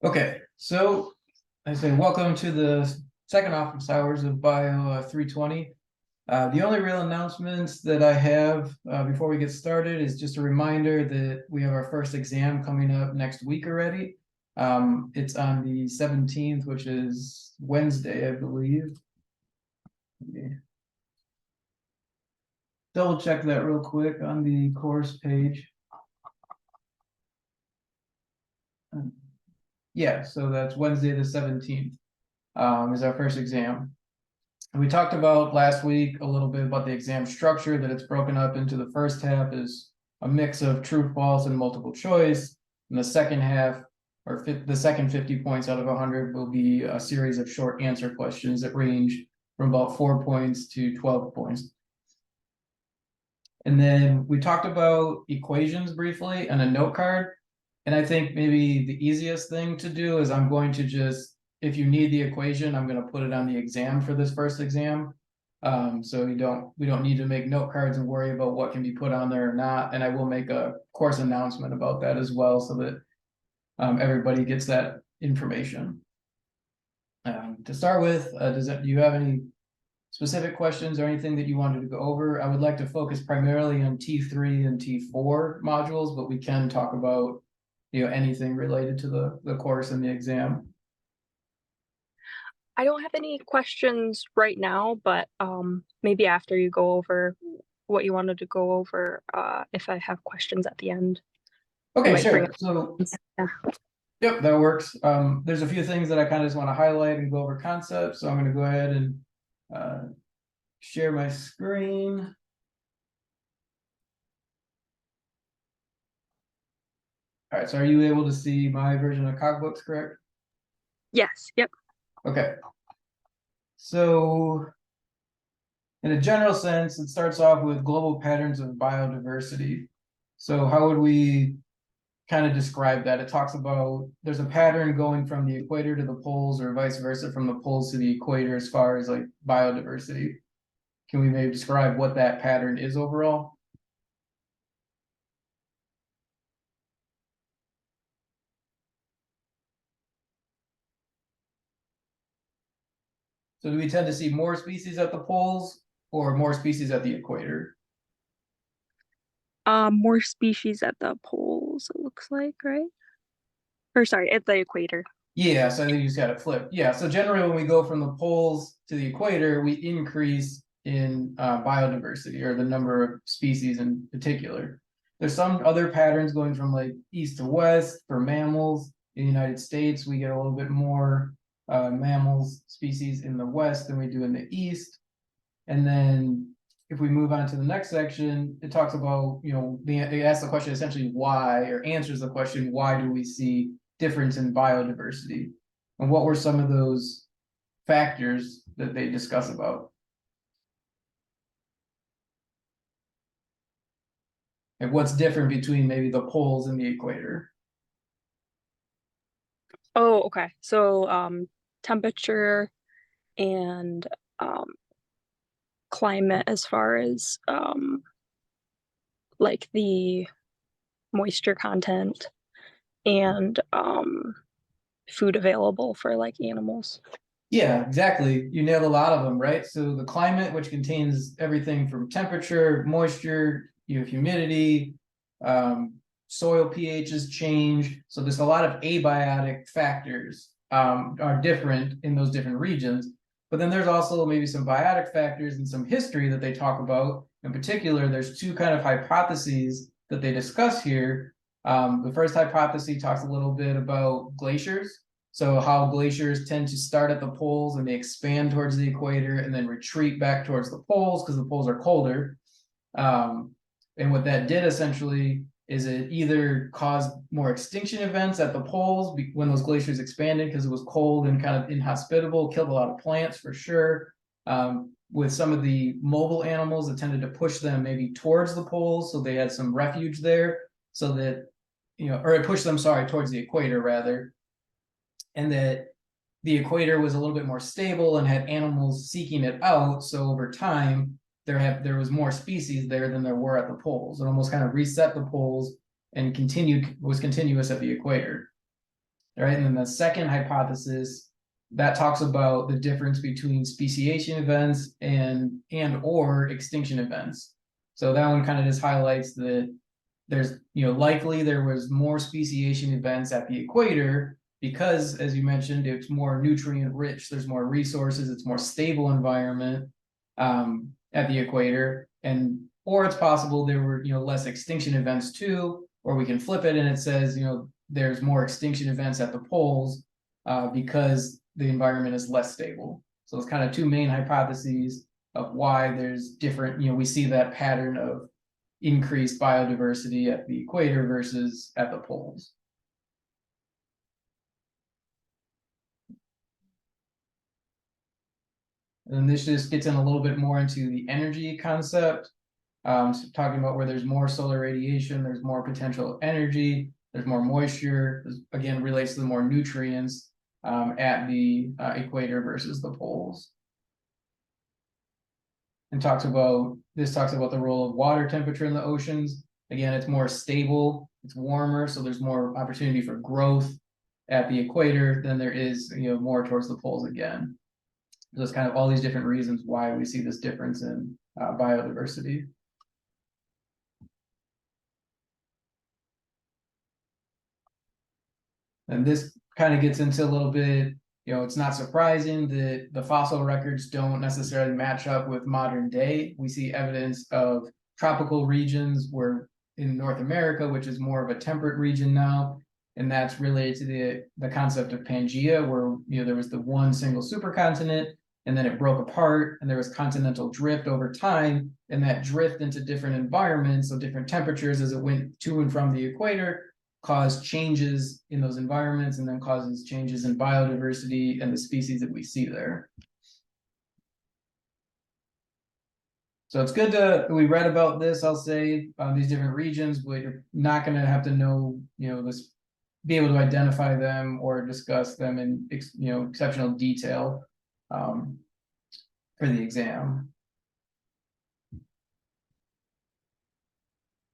Okay, so I say welcome to the second office hours of Bio 320. The only real announcements that I have before we get started is just a reminder that we have our first exam coming up next week already. It's on the 17th, which is Wednesday, I believe. Double check that real quick on the course page. Yeah, so that's Wednesday the 17th is our first exam. And we talked about last week a little bit about the exam structure, that it's broken up into the first half is a mix of true, false, and multiple choice. And the second half, or the second 50 points out of 100, will be a series of short answer questions that range from about 4 points to 12 points. And then we talked about equations briefly and a note card. And I think maybe the easiest thing to do is I'm going to just, if you need the equation, I'm going to put it on the exam for this first exam. So we don't need to make note cards and worry about what can be put on there or not. And I will make a course announcement about that as well, so that everybody gets that information. To start with, do you have any specific questions or anything that you wanted to go over? I would like to focus primarily on T3 and T4 modules, but we can talk about anything related to the course and the exam. I don't have any questions right now, but maybe after you go over what you wanted to go over, if I have questions at the end. Okay, sure. So yeah. Yep, that works. There's a few things that I kind of just want to highlight and go over concepts. So I'm going to go ahead and share my screen. All right, so are you able to see my version of Cogbooks, correct? Yes, yep. Okay. So in a general sense, it starts off with global patterns of biodiversity. So how would we kind of describe that? It talks about there's a pattern going from the equator to the poles, or vice versa from the poles to the equator, as far as like biodiversity. Can we maybe describe what that pattern is overall? So do we tend to see more species at the poles or more species at the equator? More species at the poles, it looks like, right? Or sorry, at the equator. Yeah, so I think you just got it flipped. Yeah, so generally when we go from the poles to the equator, we increase in biodiversity, or the number of species in particular. There's some other patterns going from like east to west for mammals. In the United States, we get a little bit more mammals species in the west than we do in the east. And then if we move on to the next section, it talks about, it asks the question essentially why, or answers the question, why do we see difference in biodiversity? And what were some of those factors that they discuss about? And what's different between maybe the poles and the equator? Oh, okay. So temperature and climate, as far as like the moisture content and food available for like animals. Yeah, exactly. You nailed a lot of them, right? So the climate, which contains everything from temperature, moisture, humidity, soil pHs change. So there's a lot of abiotic factors are different in those different regions. But then there's also maybe some biotic factors and some history that they talk about. In particular, there's two kind of hypotheses that they discuss here. The first hypothesis talks a little bit about glaciers. So how glaciers tend to start at the poles and they expand towards the equator and then retreat back towards the poles because the poles are colder. And what that did essentially is it either caused more extinction events at the poles when those glaciers expanded because it was cold and kind of inhospitable, killed a lot of plants for sure. With some of the mobile animals, it tended to push them maybe towards the poles, so they had some refuge there, so that, or it pushed them, sorry, towards the equator rather, and that the equator was a little bit more stable and had animals seeking it out. So over time, there was more species there than there were at the poles. It almost kind of reset the poles and was continuous at the equator. right? And then the second hypothesis that talks about the difference between speciation events and or extinction events. So that one kind of just highlights that there's, likely there was more speciation events at the equator because, as you mentioned, it's more nutrient rich, there's more resources, it's more stable environment at the equator. And or it's possible there were, less extinction events too, or we can flip it and it says, there's more extinction events at the poles because the environment is less stable. So it's kind of two main hypotheses of why there's different, we see that pattern of increased biodiversity at the equator versus at the poles. And this just gets in a little bit more into the energy concept. So talking about where there's more solar radiation, there's more potential energy, there's more moisture. This, again, relates to the more nutrients at the equator versus the poles. And talks about the role of water temperature in the oceans. Again, it's more stable, it's warmer, so there's more opportunity for growth at the equator than there is, more towards the poles again. So it's kind of all these different reasons why we see this difference in biodiversity. And this kind of gets into a little bit, it's not surprising that the fossil records don't necessarily match up with modern day. We see evidence of tropical regions where in North America, which is more of a temperate region now, and that's related to the concept of Pangea, where there was the one single supercontinent, and then it broke apart, and there was continental drift over time, and that drift into different environments, so different temperatures as it went to and from the equator, caused changes in those environments, and then causes changes in biodiversity and the species that we see there. So it's good we read about this, I'll say, these different regions, but you're not going to have to know, this, be able to identify them or discuss them in, exceptional detail for the exam.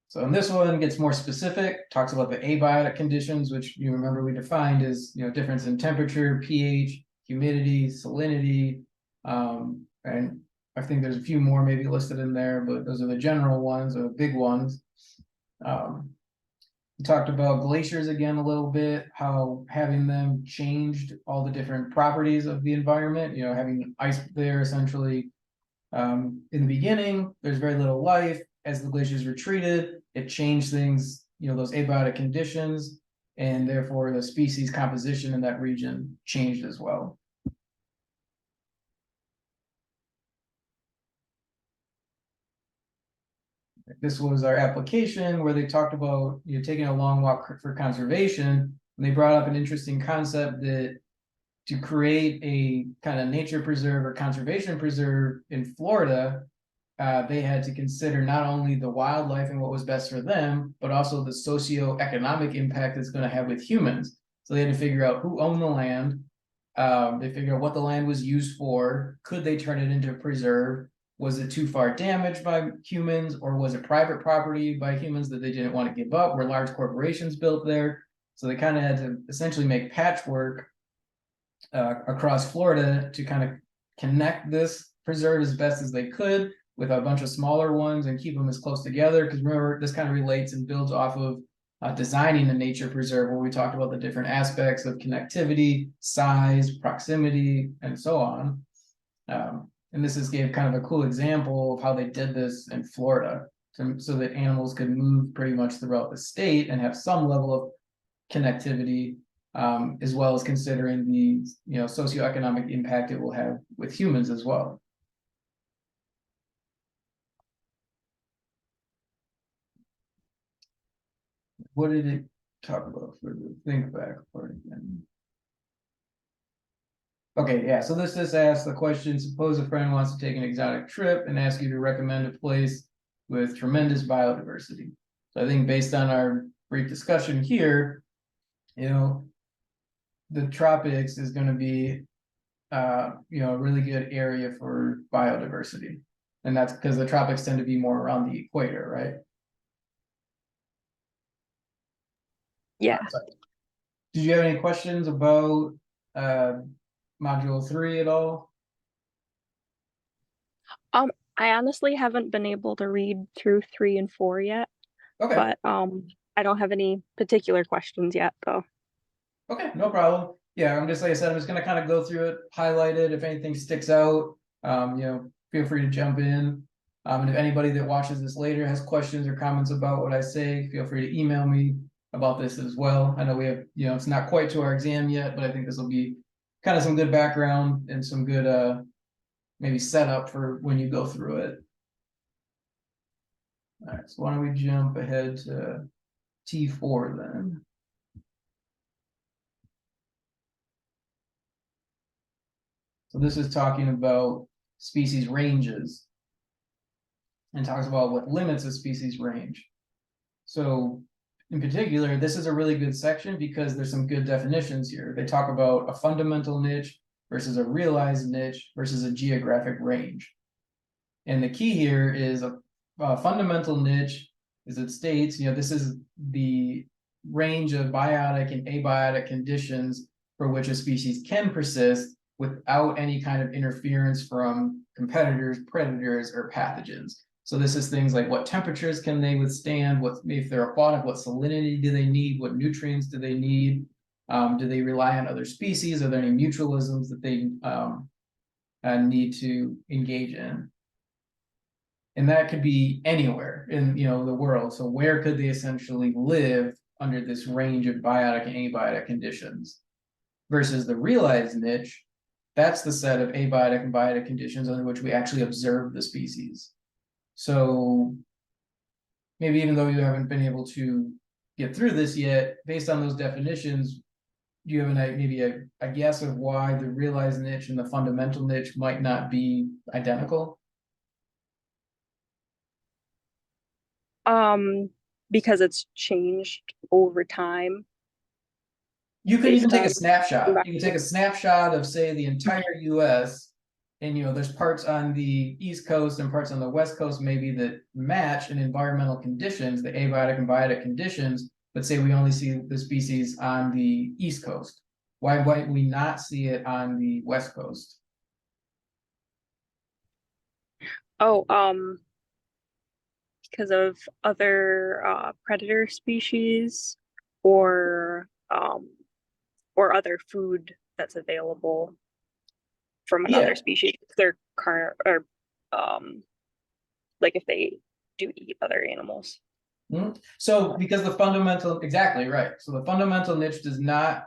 So in this one gets more specific, talks about the abiotic conditions, which you remember we defined as, difference in temperature, pH, humidity, salinity, and I think there's a few more maybe listed in there, but those are the general ones or the big ones. We talked about glaciers again a little bit, how having them changed all the different properties of the environment, having ice there essentially. In the beginning, there's very little life. As the glaciers retreated, it changed things, those abiotic conditions, and therefore the species composition in that region changed as well. This was our application where they talked about taking a long walk for conservation, and they brought up an interesting concept that to create a kind of nature preserve or conservation preserve in Florida, they had to consider not only the wildlife and what was best for them, but also the socioeconomic impact it's going to have with humans. So they had to figure out who owned the land. They figured out what the land was used for. Could they turn it into a preserve? Was it too far damaged by humans, or was it private property by humans that they didn't want to give up? Were large corporations built there? So they kind of had to essentially make patchwork across Florida to kind of connect this preserve as best as they could with a bunch of smaller ones and keep them as close together. Because remember, this kind of relates and builds off of designing a nature preserve, where we talked about the different aspects of connectivity, size, proximity, and so on. And this just gave kind of a cool example of how they did this in Florida, so that animals could move pretty much throughout the state and have some level of connectivity, as well as considering the socioeconomic impact it will have with humans as well. What did it talk about for the think back part again? Okay, yeah, so this just asks the question, suppose a friend wants to take an exotic trip and ask you to recommend a place with tremendous biodiversity. So I think based on our brief discussion here, the tropics is going to be a really good area for biodiversity. And that's because the tropics tend to be more around the equator, right? Yeah. Did you have any questions about module 3 at all? I honestly haven't been able to read through 3 and 4 yet, Okay. but I don't have any particular questions yet though. Okay, no problem. Yeah, I'm just like I said, I'm just gonna kind of go through it, highlight it. If anything sticks out, feel free to jump in. And if anybody that watches this later has questions or comments about what I say, feel free to email me about this as well. I know we have, it's not quite to our exam yet, but I think this will be kind of some good background and some good maybe setup for when you go through it. All right, so why don't we jump ahead to T4 then? So this is talking about species ranges and talks about what limits a species range. So in particular, this is a really good section because there's some good definitions here. They talk about a fundamental niche versus a realized niche versus a geographic range. And the key here is a fundamental niche, as it states, this is the range of biotic and abiotic conditions for which a species can persist without any kind of interference from competitors, predators, or pathogens. So this is things like what temperatures can they withstand, what if they're aquatic, what salinity do they need, what nutrients do they need, do they rely on other species, are there any mutualisms that they need to engage in? And that could be anywhere in the world. So where could they essentially live under this range of biotic and abiotic conditions? Versus the realized niche, that's the set of abiotic and biotic conditions under which we actually observe the species. So maybe even though you haven't been able to get through this yet, based on those definitions, do you have maybe a guess of why the realized niche and the fundamental niche might not be identical? Because it's changed over time You could even based take a on snapshot. You can take a snapshot of, say, the entire US, and there's parts on the East Coast and parts on the West Coast maybe that match in environmental conditions, the abiotic and biotic conditions, but say we only see the species on the East Coast. Why might we not see it on the West Coast? Oh, because of other predator species or other food that's available from another Yeah. species. If they're or like if they do eat other animals. So because the fundamental, exactly right. So the fundamental niche does not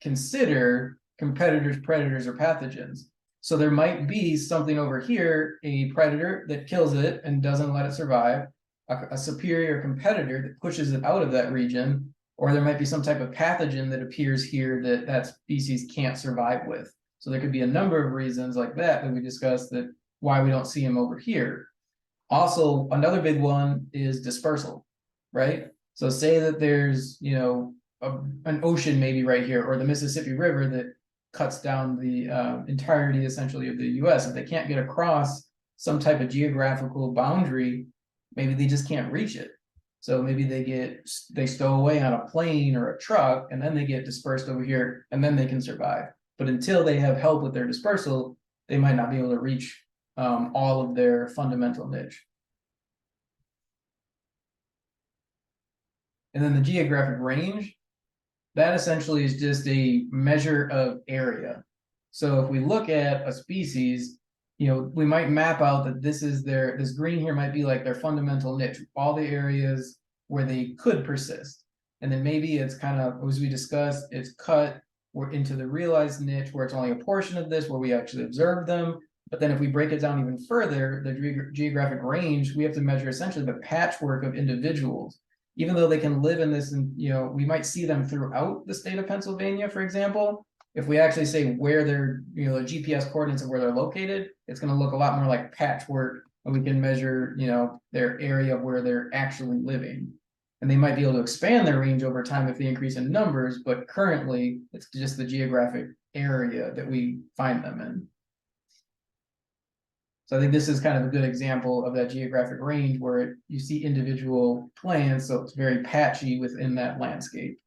consider competitors, predators, or pathogens. So there might be something over here, a predator that kills it and doesn't let it survive, a superior competitor that pushes it out of that region, or there might be some type of pathogen that appears here that that species can't survive with. So there could be a number of reasons like that we discussed that why we don't see them over here. Also, another big one is dispersal, right? So say that there's, an ocean maybe right here, or the Mississippi River that cuts down the entirety essentially of the US. If they can't get across some type of geographical boundary, maybe they just can't reach it. So maybe they stow away on a plane or a truck, and then they get dispersed over here, and then they can survive. But until they have help with their dispersal, they might not be able to reach all of their fundamental niche. And then the geographic range, that essentially is just a measure of area. So if we look at a species, we might map out that this green here might be like their fundamental niche, all the areas where they could persist. And then maybe it's kind of, as we discussed, it's cut into the realized niche where it's only a portion of this where we actually observe them. But then if we break it down even further, the geographic range, we have to measure essentially the patchwork of individuals. Even though they can live in this, and we might see them throughout the state of Pennsylvania, for example. If we actually say where they're, the GPS coordinates of where they're located, it's going to look a lot more like patchwork, and we can measure, their area of where they're actually living. And they might be able to expand their range over time if they increase in numbers, but currently it's just the geographic area that we find them in. So I think this is kind of a good example of that geographic range where you see individual plants, so it's very patchy within that landscape.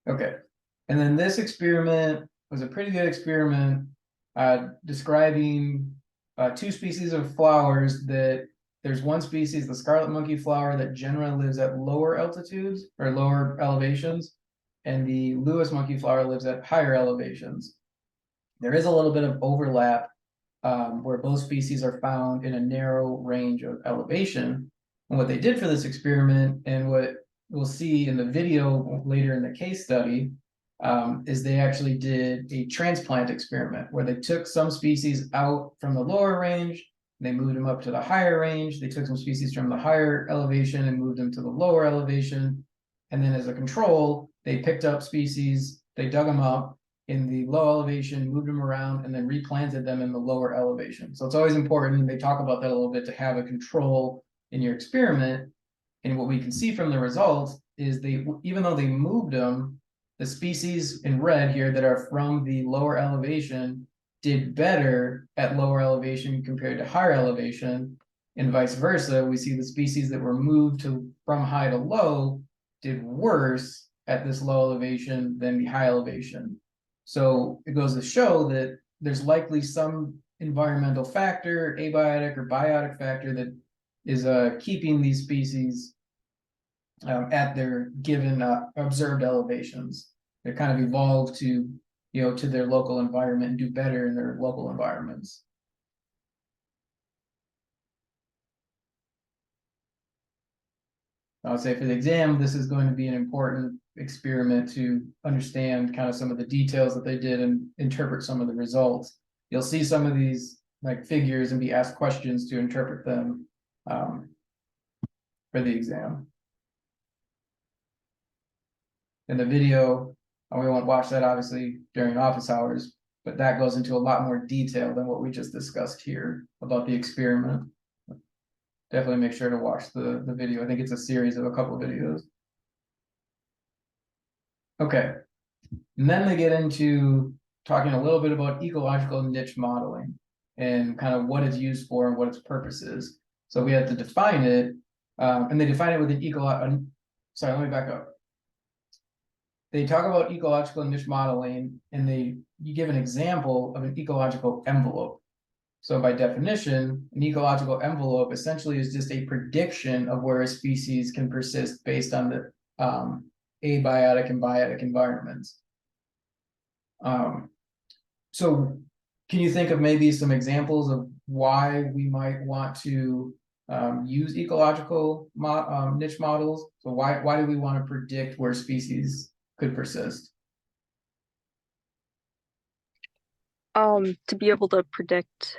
Okay. And then this experiment was a pretty good experiment describing two species of flowers that there's one species, the scarlet monkey flower, that generally lives at lower altitudes or lower elevations, and the Lewis monkey flower lives at higher elevations. There is a little bit of overlap where both species are found in a narrow range of elevation. And what they did for this experiment, and what we'll see in the video later in the case study, is they actually did a transplant experiment where they took some species out from the lower range, they moved them up to the higher range. They took some species from the higher elevation and moved them to the lower elevation. And then as a control, they picked up species, they dug them up in the low elevation, moved them around, and then replanted them in the lower elevation. So it's always important, and they talk about that a little bit, to have a control in your experiment. And what we can see from the results is they, even though they moved them, the species in red here that are from the lower elevation did better at lower elevation compared to higher elevation, and vice versa. We see the species that were moved from high to low did worse at this low elevation than the high elevation. So it goes to show that there's likely some environmental factor, abiotic or biotic factor, that is keeping these species at their given observed elevations. They kind of evolve to, to their local environment and do better in their local environments. I would say for the exam, this is going to be an important experiment to understand kind of some of the details that they did and interpret some of the results. You'll see some of these like figures and be asked questions to interpret them for the exam. In the video, we won't watch that obviously during office hours, but that goes into a lot more detail than what we just discussed here about the experiment. Definitely make sure to watch the video. I think it's a series of a couple of videos. Okay, and then they get into talking a little bit about ecological niche modeling and kind of what it's used for and what its purpose is. So we have to define it, and they define it with an sorry, let me back up. They talk about ecological niche modeling, and you give an example of an ecological envelope. So by definition, an ecological envelope essentially is just a prediction of where a species can persist based on the abiotic and biotic environments. So can you think of maybe some examples of why we might want to use ecological niche models? So why do we want to predict where species could persist? To be able to predict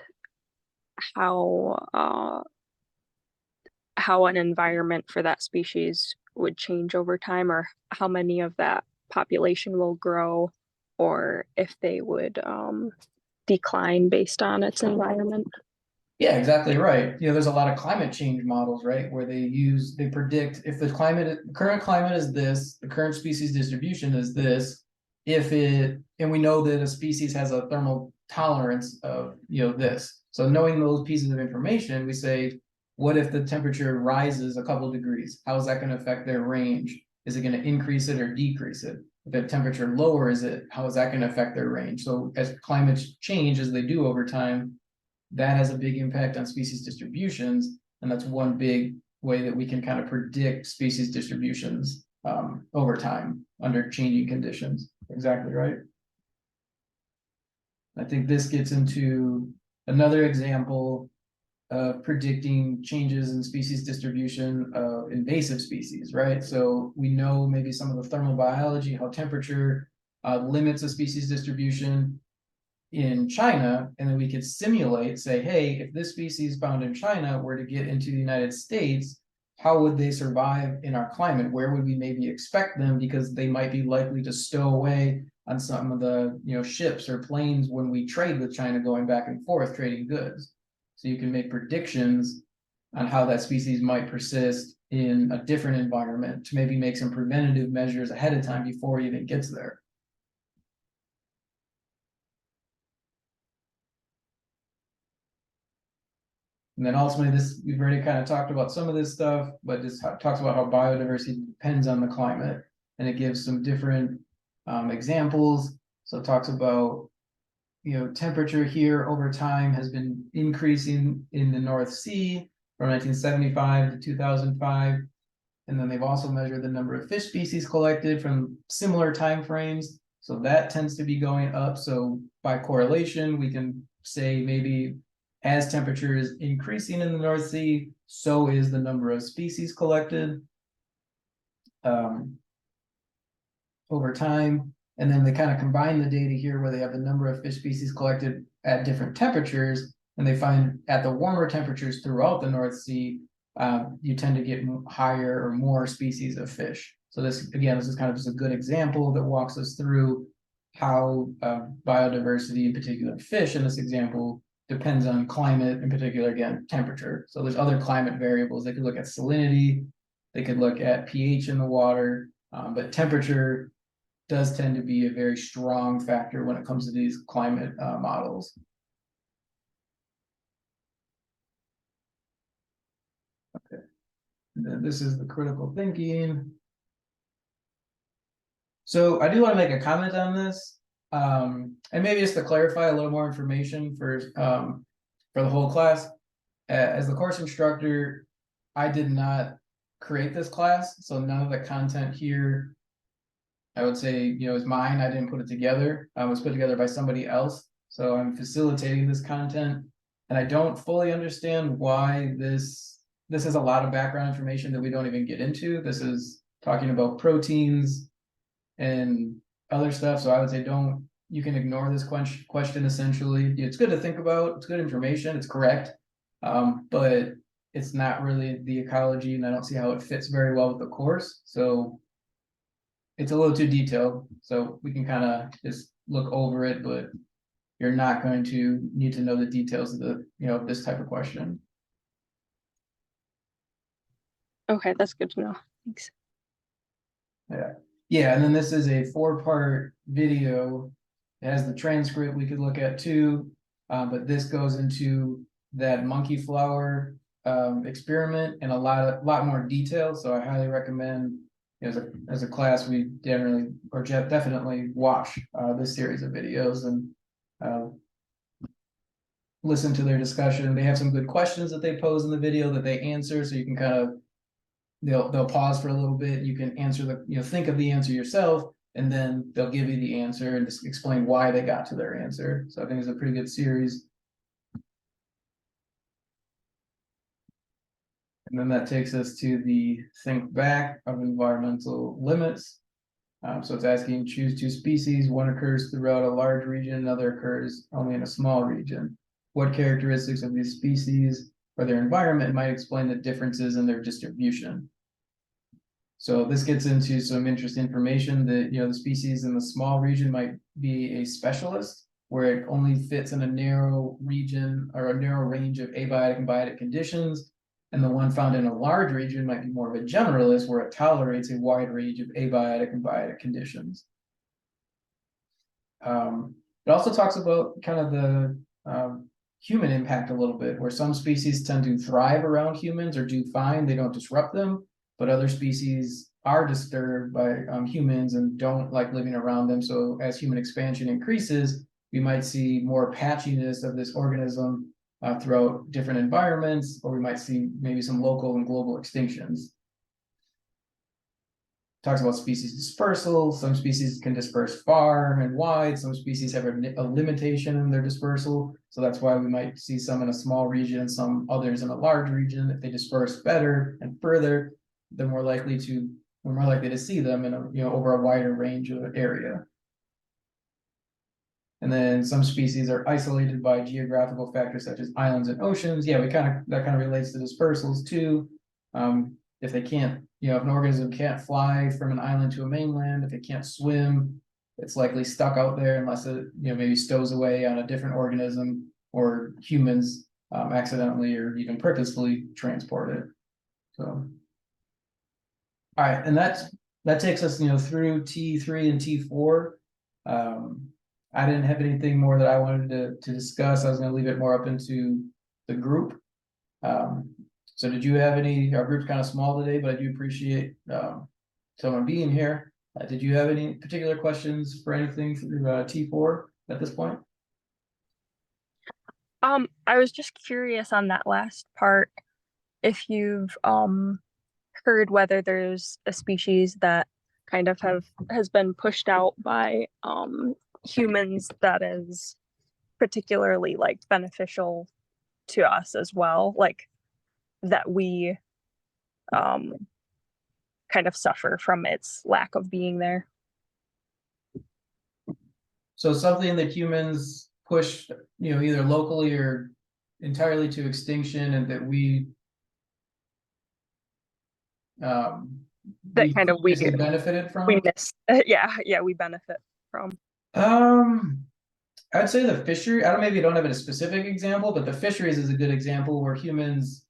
how an environment for that species would change over time, or how many of that population will grow, or if they would decline based on its environment. Yeah, exactly right. There's a lot of climate change models, right, where they predict if the current climate is this, the current species distribution is this, and we know that a species has a thermal tolerance of, this. So knowing those pieces of information, we say, what if the temperature rises a couple of degrees? How is that going to affect their range? Is it going to increase it or decrease it? If the temperature lowers it, how is that going to affect their range? So as climates change, as they do over time, that has a big impact on species distributions. And that's one big way that we can kind of predict species distributions over time under changing conditions. Exactly right. I think this gets into another example of predicting changes in species distribution of invasive species, right? So we know maybe some of the thermal biology, how temperature limits a species distribution in China, and then we could simulate, say, hey, if this species found in China were to get into the United States, how would they survive in our climate? Where would we maybe expect them? Because they might be likely to stow away on some of the ships or planes when we trade with China, going back and forth trading goods. So you can make predictions on how that species might persist in a different environment to maybe make some preventative measures ahead of time before it even gets there. And then ultimately, we've already kind of talked about some of this stuff, but this talks about how biodiversity depends on the climate, and it gives some different examples. So it talks about, temperature here over time has been increasing in the North Sea from 1975 to 2005. And then they've also measured the number of fish species collected from similar time frames. So that tends to be going up. So by correlation, we can say maybe as temperature is increasing in the North Sea, so is the number of species collected over time. And then they kind of combine the data here where they have the number of fish species collected at different temperatures. And they find at the warmer temperatures throughout the North Sea, you tend to get higher or more species of fish. So this, again, this is kind of just a good example that walks us through how biodiversity, in particular fish in this example, depends on climate, in particular, again, temperature. So there's other climate variables. They could look at salinity, they could look at pH in the water, but temperature does tend to be a very strong factor when it comes to these climate models. Okay, and then this is the critical thinking. So I do want to make a comment on this, and maybe just to clarify a little more information for the whole class. As the course instructor, I did not create this class, so none of the content here, I would say, is mine. I didn't put it together. It was put together by somebody else. So I'm facilitating this content, and I don't fully understand why this is a lot of background information that we don't even get into. This is talking about proteins and other stuff. So I would say you can ignore this question essentially. It's good to think about. It's good information. It's correct. But it's not really the ecology, and I don't see how it fits very well with the course. So it's a little too detailed. So we can kind of just look over it, but you're not going to need to know the details of the, this type of question. Okay, that's good to know. Thanks. Yeah. Yeah, and then this is a 4-part video. It has the transcript we could look at too, but this goes into that monkey flower experiment in a lot more detail. So I highly recommend, as a class, we definitely watch this series of videos and listen to their discussion. They have some good questions that they pose in the video that they answer, so you can kind of they'll pause for a little bit. You can answer think of the answer yourself, and then they'll give you the answer and just explain why they got to their answer. So I think it's a pretty good series. And then that takes us to the think back of environmental limits. So it's asking, choose 2 species. One occurs throughout a large region, another occurs only in a small region. What characteristics of these species or their environment might explain the differences in their distribution? So this gets into some interesting information that, the species in the small region might be a specialist, where it only fits in a narrow region or a narrow range of abiotic and biotic conditions. And the one found in a large region might be more of a generalist, where it tolerates a wide range of abiotic and biotic conditions. It also talks about kind of the human impact a little bit, where some species tend to thrive around humans or do fine, they don't disrupt them, but other species are disturbed by humans and don't like living around them. So as human expansion increases, we might see more patchiness of this organism throughout different environments, or we might see maybe some local and global extinctions. Talks about species dispersal. Some species can disperse far and wide. Some species have a limitation in their dispersal. So that's why we might see some in a small region, some others in a large region. If they disperse better and further, we're more likely to see them in over a wider range of area. And then some species are isolated by geographical factors such as islands and oceans. Yeah, that kind of relates to dispersals too. If they can't, if an organism can't fly from an island to a mainland, if it can't swim, it's likely stuck out there unless it, maybe stows away on a different organism, or humans accidentally or even purposefully transport it. So, all right, and that takes us, through T3 and T4. I didn't have anything more that I wanted to discuss. I was going to leave it more up into the group. So did you have any? Our group's kind of small today, but I do appreciate someone being here. Did you have any particular questions for anything through T4 at this point? I was just curious on that last part, if you've heard whether there's a species that kind of has been pushed out by humans that is particularly like beneficial to us as well, like that we um kind of suffer from its lack of being there. So something that humans push, either locally or entirely to extinction, and that um, That we kind of previously benefited we from. miss yeah, we benefit from. Um, I'd say the fishery. I don't maybe don't have a specific example, but the fisheries is a good example where humans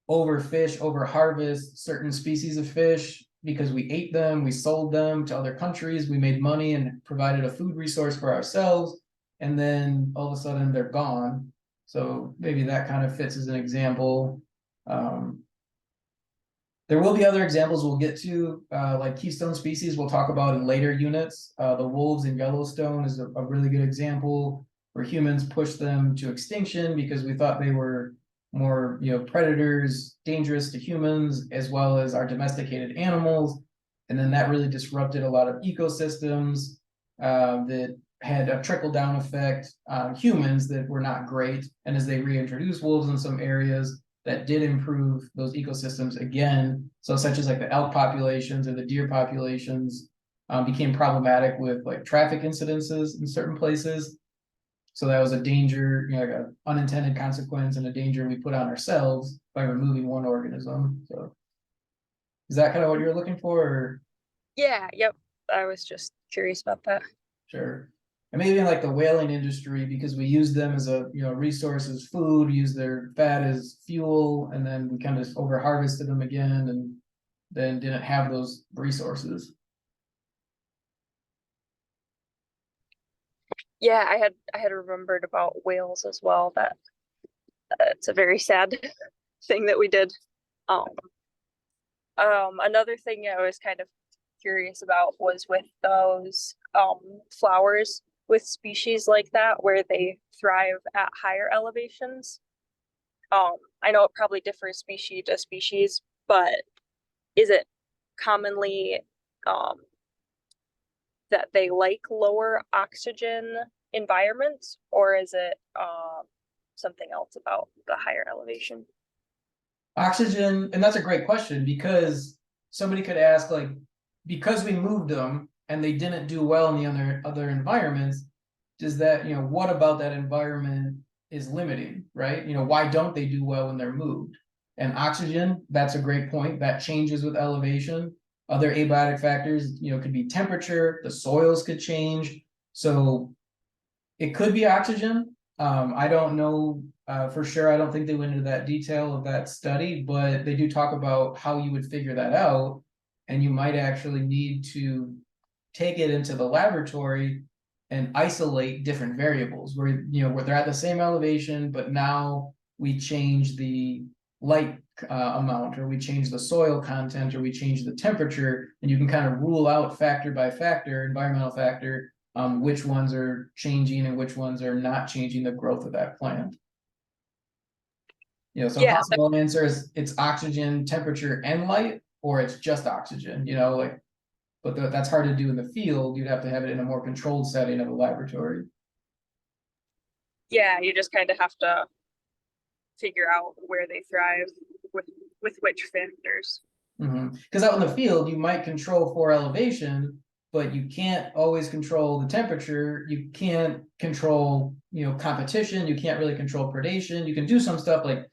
overfish, overharvest certain species of fish because we ate them, we sold them to other countries, we made money and provided a food resource for ourselves, and then all of a sudden they're gone. So maybe that kind of fits as an example. Um, there will be other examples we'll get to, like keystone species we'll talk about in later units. The wolves in Yellowstone is a really good example where humans pushed them to extinction because we thought they were more, predators, dangerous to humans, as well as our domesticated animals. And then that really disrupted a lot of ecosystems that had a trickle down effect on humans that were not great. And as they reintroduced wolves in some areas, that did improve those ecosystems again. So such as like the elk populations or the deer populations became problematic with like traffic incidences in certain places. So that was a danger, like an unintended consequence and a danger we put on ourselves by removing one organism. So is that kind of what you're looking for? Or? Yeah, yep. I was just curious about that. Sure. And maybe in like the whaling industry, because we use them as a resource as food, use their fat as fuel, and then we kind of over harvested them again and then didn't have those resources. Yeah, I had remembered about whales as well. That it's a very sad thing that we did. Um, Another thing I was kind of curious about was with those flowers with species like that where they thrive at higher elevations. I know it probably differs species to species, but is it commonly um, that they like lower oxygen environments, or is it something else about the higher elevation? Oxygen, and that's a great question because somebody could ask, like, because we moved them and they didn't do well in the other environments, does that, what about that environment is limiting, right? Why don't they do well when they're moved? And oxygen, that's a great point. That changes with elevation. Other abiotic factors, could be temperature, the soils could change. So it could be oxygen. I don't know for sure. I don't think they went into that detail of that study, but they do talk about how you would figure that out. And you might actually need to take it into the laboratory and isolate different variables where, where they're at the same elevation, but now we change the light amount, or we change the soil content, or we change the temperature, and you can kind of rule out factor by factor, environmental factor, which ones are changing and which ones are not changing the growth of that plant. So a Yeah, possible answer is it's oxygen, temperature, and light, or it's just oxygen, like, but that's hard to do in the field. You'd have to have it in a more controlled setting of a laboratory. yeah, you just kind of have to figure out where they thrive with which factors. Because out in the field, you might control for elevation, but you can't always control the temperature. You can't control, competition. You can't really control predation. You can do some stuff like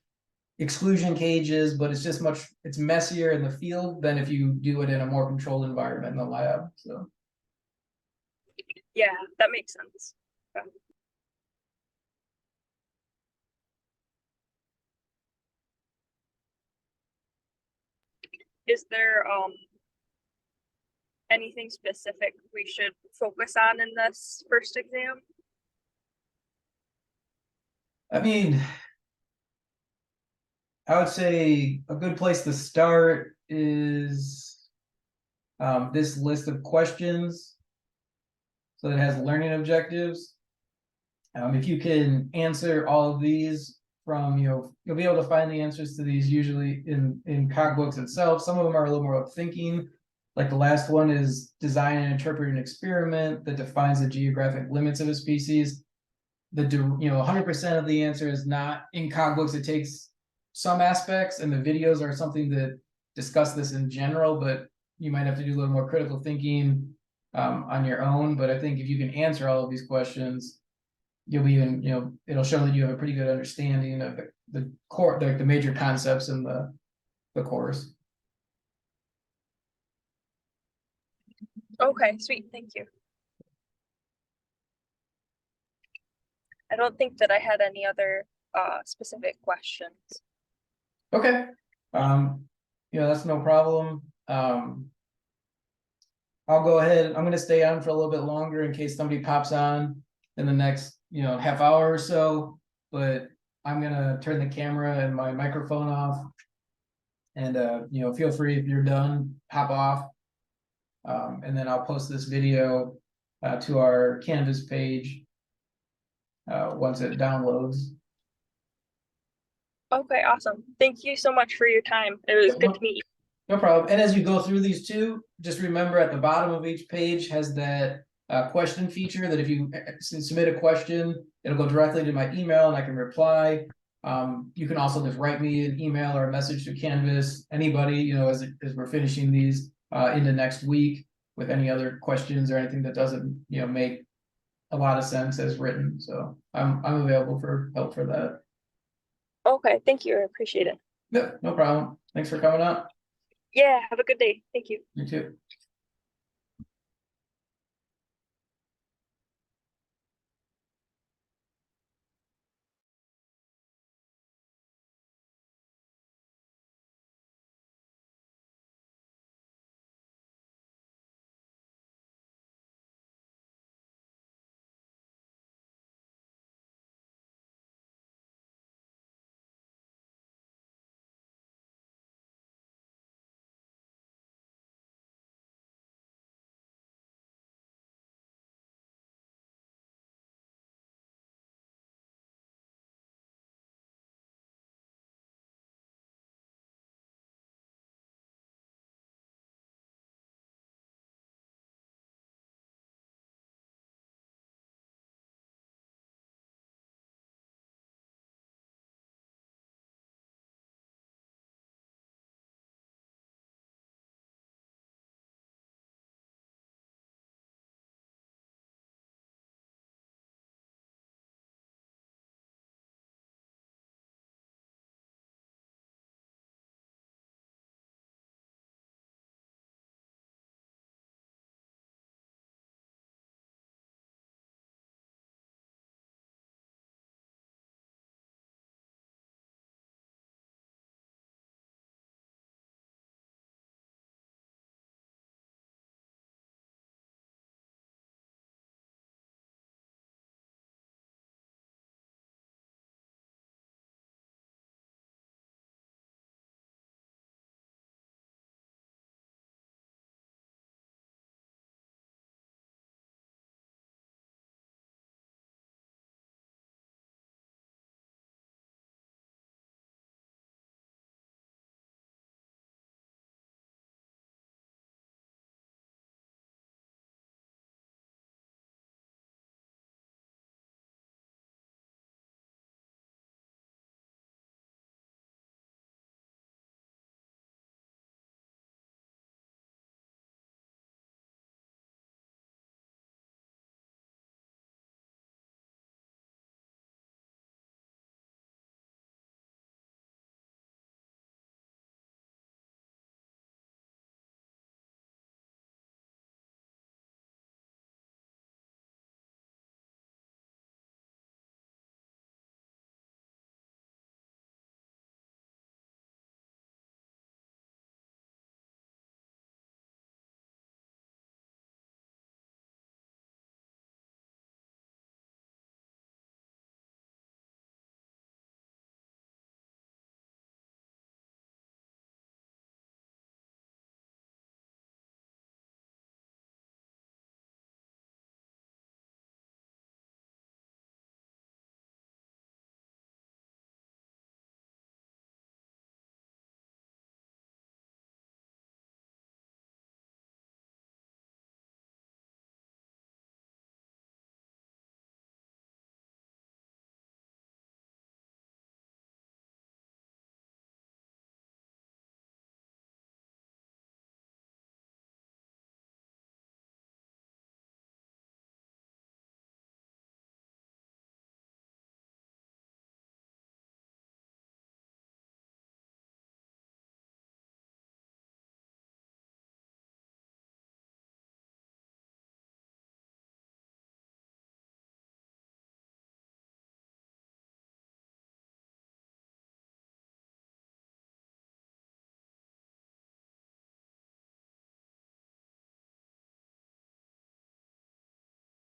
exclusion cages, but it's messier in the field than if you do it in a more controlled environment in the lab. So Yeah, that makes sense. Is there anything specific we should focus on in this first exam? I mean, I would say a good place to start is this list of questions. So it has learning objectives. If you can answer all of these from, you'll be able to find the answers to these usually in Cogbooks itself. Some of them are a little more about thinking. Like the last one is design and interpret an experiment that defines the geographic limits of a species. 100% of the answer is not in Cogbooks. It takes some aspects, and the videos are something that discuss this in general, but you might have to do a little more critical thinking on your own. But I think if you can answer all of these questions, you'll be it'll show that you have a pretty good understanding of the core, the major concepts in the course. Okay, sweet, thank you. I don't think that I had any other specific questions. Okay. That's no problem. I'll go ahead. I'm gonna stay on for a little bit longer in case somebody pops on in the next, half hour or so, but I'm gonna turn the camera and my microphone off. And feel free if you're done, hop off. And then I'll post this video to our Canvas page once it downloads. Okay, awesome. Thank you so much for your time. It was good to meet you. No problem. And as you go through these two, just remember at the bottom of each page has that question feature that if you submit a question, it'll go directly to my email and I can reply. You can also just write me an email or a message to Canvas, anybody, as we're finishing these into next week with any other questions or anything that doesn't, make a lot of sense as written. So I'm available for help for that. Okay, thank you. I appreciate it. Yeah, no problem. Thanks for coming up. Yeah, have a good day. Thank you. You too.